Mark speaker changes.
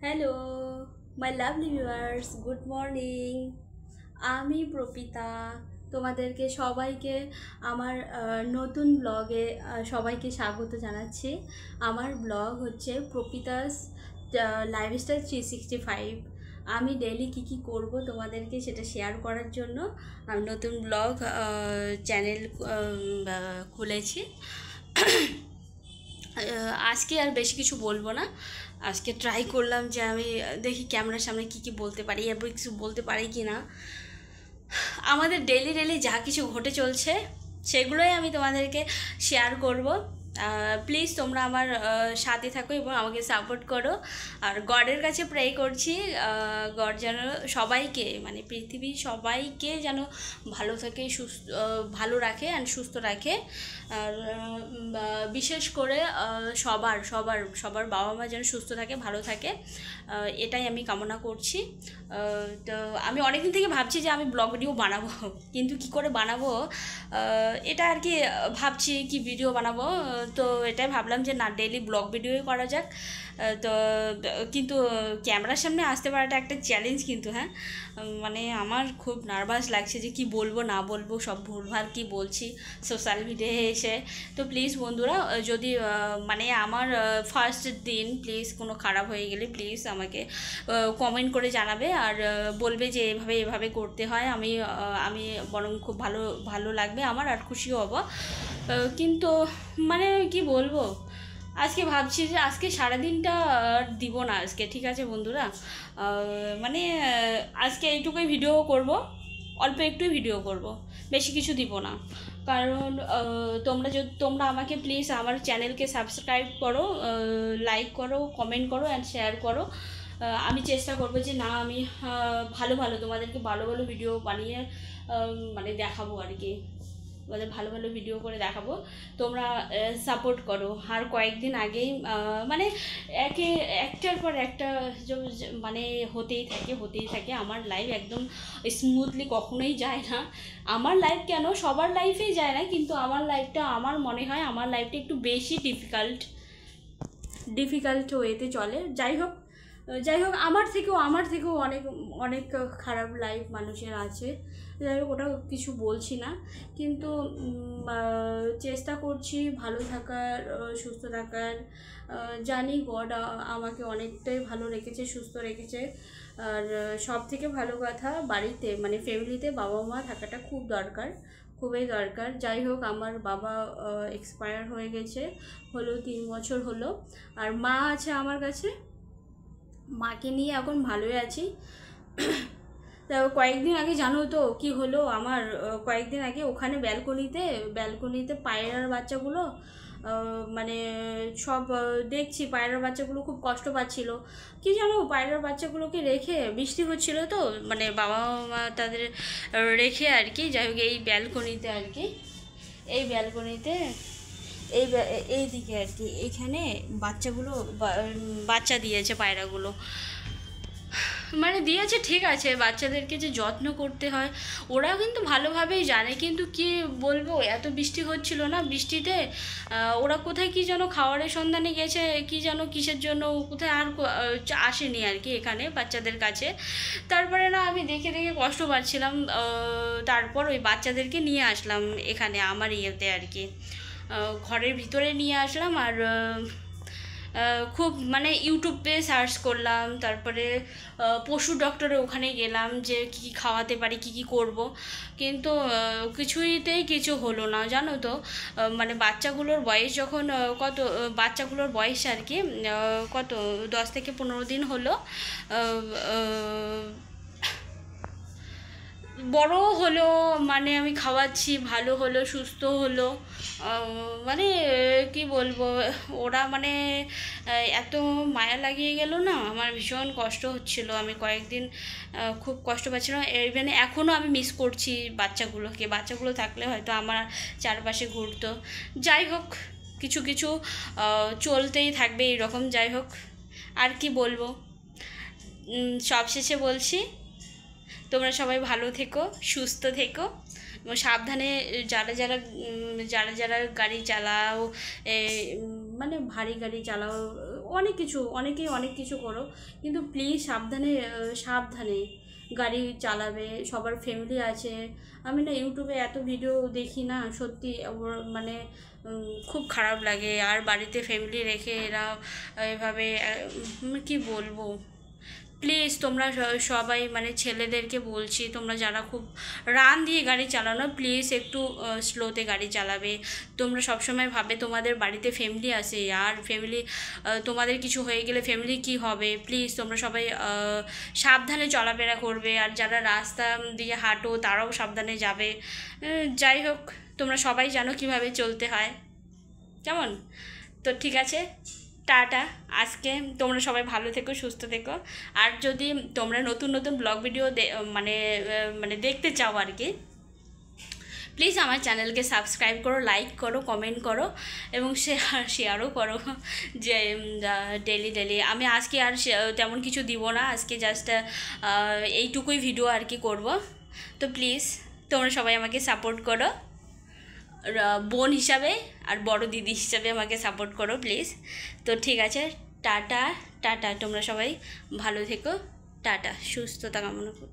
Speaker 1: Hello my lovely viewers, good morning. আমি প্রপিতা, তোমাদেরকে সবাইকে আমার নতুন ব্লগে সবাইকে স্বাগত জানাচ্ছি। আমার ব্লগ হচ্ছে প্রপিতাস লাইফস্টাইল 365। আমি ডেইলি কী করবো তোমাদেরকে সেটা শেয়ার করার জন্য আমি নতুন ব্লগ চ্যানেল খুলেছি। আজকে আর বেশি কিছু বলবো না। আজকে ট্রাই করলাম যে আমি দেখি ক্যামেরার সামনে কী বলতে পারি, এরপর কিছু বলতে পারি কি না। আমাদের ডেলি যা কিছু ঘটে চলছে সেগুলোই আমি তোমাদেরকে শেয়ার করব। প্লিজ তোমরা আমার সাথে থাকো এবং আমাকে সাপোর্ট করো। আর গডের কাছে প্রে করছি, গড যেন সবাইকে, মানে পৃথিবীর সবাইকে যেন ভালো থাকে, সুস্থ ভালো রাখে অ্যান্ড সুস্থ রাখে। আর বিশেষ করে সবার সবার সবার বাবা মা যেন সুস্থ থাকে, ভালো থাকে, এটাই আমি কামনা করছি। তো আমি অনেকদিন থেকে ভাবছি যে আমি ব্লগ ভিডিও বানাবো, কিন্তু কি করে বানাবো এটা আর কি ভাবছি, কি ভিডিও বানাবো। তো এটাই ভাবলাম যে না, ডেইলি ব্লগ ভিডিওই করা যাক। তো কিন্তু ক্যামেরার সামনে আসতে পারাটা একটা চ্যালেঞ্জ কিন্তু। হ্যাঁ, মানে আমার খুব নার্ভাস লাগছে যে কি বলবো না বলবো, সব ভুলভাল কি বলছি সোশ্যাল মিডিয়ায় এসে। তো প্লিজ বন্ধুরা, যদি মানে আমার ফার্স্ট দিন, প্লিজ কোনো খারাপ হয়ে গেলে প্লিজ আমাকে কমেন্ট করে জানাবে আর বলবে যে এভাবে করতে হয়। আমি বরং খুব ভালো ভালো লাগবে আমার, আর খুশিও হব। কিন্তু মানে কি বলবো, আজকে ভাবছি যে আজকে সারাদিনটা দিব না আজকে, ঠিক আছে বন্ধুরা। মানে আজকে এইটুকুই ভিডিও করব, অল্প একটুই ভিডিও করব, বেশি কিছু দিব না। কারণ তোমরা আমাকে প্লিজ আমার চ্যানেলকে সাবস্ক্রাইব করো, লাইক করো, কমেন্ট করো অ্যান্ড শেয়ার করো। আমি চেষ্টা করবো যে না, আমি ভালো তোমাদেরকে ভালো ভিডিও বানিয়ে মানে দেখাবো আর কি, তোমাদের ভালো ভিডিও করে দেখাবো। তোমরা সাপোর্ট করো। আর কয়েকদিন আগেই মানে একটার পর একটা মানে হতেই থাকে। আমার লাইফ একদম স্মুথলি কখনোই যায় না। আমার লাইফ কেন, সবার লাইফেই যায় না, কিন্তু আমার লাইফটা, আমার মনে হয় আমার লাইফটা একটু বেশি ডিফিকাল্ট ওয়েতে চলে। যাই হোক আমার থেকেও অনেক অনেক খারাপ লাইফ মানুষের আছে। যাই হোক, ওটা কিছু বলছি না, কিন্তু চেষ্টা করছি ভালো থাকার, সুস্থ থাকার। জানি গড আমাকে অনেকটাই ভালো রেখেছে, সুস্থ রেখেছে। আর সব থেকে ভালো কথা, বাড়িতে মানে ফ্যামিলিতে বাবা মা থাকাটা খুবই দরকার। যাই হোক, আমার বাবা এক্সপায়ার হয়ে গেছে, 3 বছর হলো। আর মা আছে আমার কাছে, মাকে নিয়ে এখন ভালোই আছি। তা কয়েকদিন আগে জানো তো কি হলো আমার, কয়েকদিন আগে ওখানে ব্যালকনিতে পায়রার বাচ্চাগুলো, মানে সব দেখছি পায়রার বাচ্চাগুলো খুব কষ্ট পাচ্ছিল। কি জানো, পায়রার বাচ্চাগুলোকে রেখে, বৃষ্টি হচ্ছিল তো, মানে বাবা মা তাদের রেখে আর কি, যাই হোক এই ব্যালকনিতে আর কি, এই ব্যালকনিতে এই দিকে আর কি, এইখানে বাচ্চা দিয়েছে পায়রাগুলো। মানে দিয়েছে ঠিক আছে, বাচ্চাদেরকে যে যত্ন করতে হয় ওরা কিন্তু ভালোভাবেই জানে, কিন্তু কি বলবো, এত বৃষ্টি হচ্ছিল না, বৃষ্টিতে ওরা কোথায় কি যেন খাওয়ারের সন্ধানে গেছে, কি যেন কিসের জন্য কোথায়, আর আসেনি আর কি এখানে বাচ্চাদের কাছে। তারপরে না, আমি দেখে কষ্ট পাচ্ছিলাম, তারপর ওই বাচ্চাদেরকে নিয়ে আসলাম এখানে আমার ইয়েতে আর কি, ঘরের ভিতরে নিয়ে আসলাম। আর খুব মানে ইউটিউবে সার্চ করলাম, তারপরে পশু ডক্টরে ওখানে গেলাম যে কী খাওয়াতে পারি, কী করব, কিন্তু কিছুইতেই কিছু হলো না জানো তো। মানে বাচ্চাগুলোর বয়স যখন বাচ্চাগুলোর বয়স আর কি কত 10 থেকে 15 দিন হলো, বড় হলো, মানে আমি খাওয়াচ্ছি, ভালো হলো, সুস্থ হলো। মানে কি বলবো, ওরা মানে এত মায়া লাগিয়ে গেল না, আমার ভীষণ কষ্ট হচ্ছিল। আমি কয়েকদিন খুব কষ্ট পাচ্ছিলাম, ইভেন এখনও আমি মিস করছি বাচ্চাগুলো থাকলে হয়তো আমার চারপাশে ঘুরতো। যাই হোক, কিছু চলতেই থাকবে এইরকম। যাই হোক, আর কি বলবো, সবশেষে বলছি, তোমরা সবাই ভালো থেকো, সুস্থ থেকো এবং সাবধানে যারা গাড়ি চালাও, মানে ভারী গাড়ি চালাও, অনেক কিছু, অনেকেই অনেক কিছু করো, কিন্তু প্লিজ সাবধানে সাবধানে গাড়ি চালাবে। সবার ফ্যামিলি আছে। আমি না ইউটিউবে এত ভিডিও দেখি না, সত্যি মানে খুব খারাপ লাগে। আর বাড়িতে ফ্যামিলি রেখে এরা এভাবে কি বলবো, প্লিজ তোমরা সবাই মানে ছেলেদেরকে বলছি, তোমরা যারা খুব রান দিয়ে গাড়ি চালানো, প্লিজ একটু স্লোতে গাড়ি চালাবে। তোমরা সবসময় ভাবে তোমাদের বাড়িতে ফ্যামিলি আছে, আর ফ্যামিলি তোমাদের কিছু হয়ে গেলে ফ্যামিলি কি হবে। প্লিজ তোমরা সবাই সাবধানে চলাফেরা করবে, আর যারা রাস্তা দিয়ে হাঁটো তারাও সাবধানে যাবে। যাই হোক, তোমরা সবাই জানো কিভাবে চলতে হয়, কেমন? তো ঠিক আছে, টাটা। আজকে তোমরা সবাই ভালো থেকো, সুস্থ থেকো। আর যদি তোমরা নতুন নতুন ব্লগ ভিডিও মানে মানে দেখতে চাও আর কি, প্লিজ আমার চ্যানেলকে সাবস্ক্রাইব করো, লাইক করো, কমেন্ট করো এবং শেয়ারও করো। যে ডেলি ডেলি আমি আজকে আর তেমন কিছু দিব না, আজকে জাস্ট এইটুকুই ভিডিও আর কি করব। তো প্লিজ তোমরা সবাই আমাকে সাপোর্ট করো, বোন হিসাবে আর বড় দিদি হিসাবে আমাকে সাপোর্ট করো প্লিজ। তো ঠিক আছে, টাটা টাটা। তোমরা সবাই ভালো থেকো, টাটা, সুস্থতা কামনা করো।